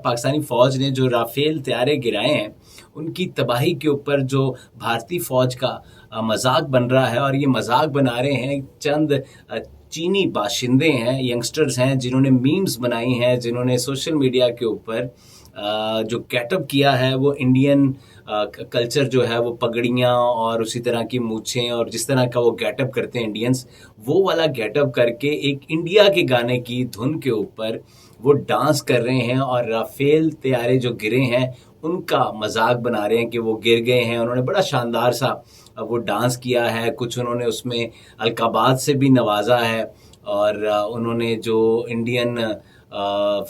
पाकिस्तानी फ़ौज ने जो राफेल तैयारे गिराए हैं उनकी तबाही के ऊपर जो भारतीय फ़ौज का मजाक बन रहा है, और ये मजाक बना रहे हैं चंद चीनी बाशिंदे हैं, यंगस्टर्स हैं, जिन्होंने मीम्स बनाई हैं, जिन्होंने सोशल मीडिया के ऊपर जो गेटअप किया है वो इंडियन कल्चर जो है, वो पगड़ियाँ और उसी तरह की मूछें और जिस तरह का वो गेटअप करते हैं इंडियंस, वो वाला गेटअप करके एक इंडिया के गाने की धुन के ऊपर वो डांस कर रहे हैं और राफेल तैयारे जो गिरे हैं उनका मजाक बना रहे हैं कि वो गिर गए हैं। उन्होंने बड़ा शानदार सा वो डांस किया है, कुछ उन्होंने उसमें अलकाबात से भी नवाजा है, और उन्होंने जो इंडियन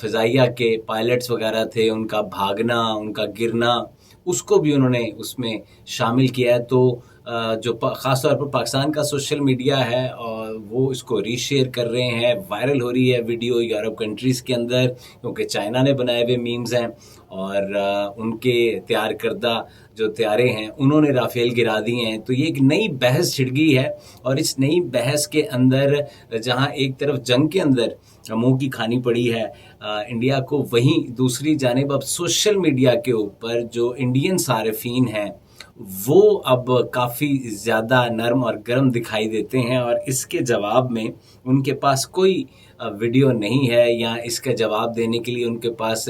फ़िज़ाइया के पायलट्स वगैरह थे उनका भागना, उनका गिरना, उसको भी उन्होंने उसमें शामिल किया है। तो जो ख़ास तौर पर पाकिस्तान का सोशल मीडिया है और वो इसको रीशेयर कर रहे हैं, वायरल हो रही है वीडियो यूरोप कंट्रीज़ के अंदर, क्योंकि चाइना ने बनाए हुए मीम्स हैं और उनके तैयार करदा जो तैयारे हैं उन्होंने राफेल गिरा दिए हैं। तो ये एक नई बहस छिड़ गई है, और इस नई बहस के अंदर जहां एक तरफ जंग के अंदर मुंह की खानी पड़ी है इंडिया को, वहीं दूसरी जानिब अब सोशल मीडिया के ऊपर जो इंडियन सारिफीन हैं वो अब काफ़ी ज़्यादा नरम और गर्म दिखाई देते हैं, और इसके जवाब में उनके पास कोई वीडियो नहीं है, या इसका जवाब देने के लिए उनके पास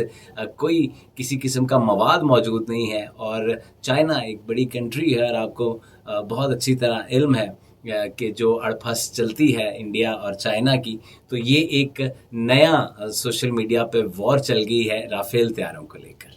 कोई किसी किस्म का मवाद मौजूद नहीं है। और चाइना एक बड़ी कंट्री है, और आपको बहुत अच्छी तरह इल्म है कि जो अड़फस चलती है इंडिया और चाइना की, तो ये एक नया सोशल मीडिया पे वॉर चल गई है राफेल तैयारों को लेकर।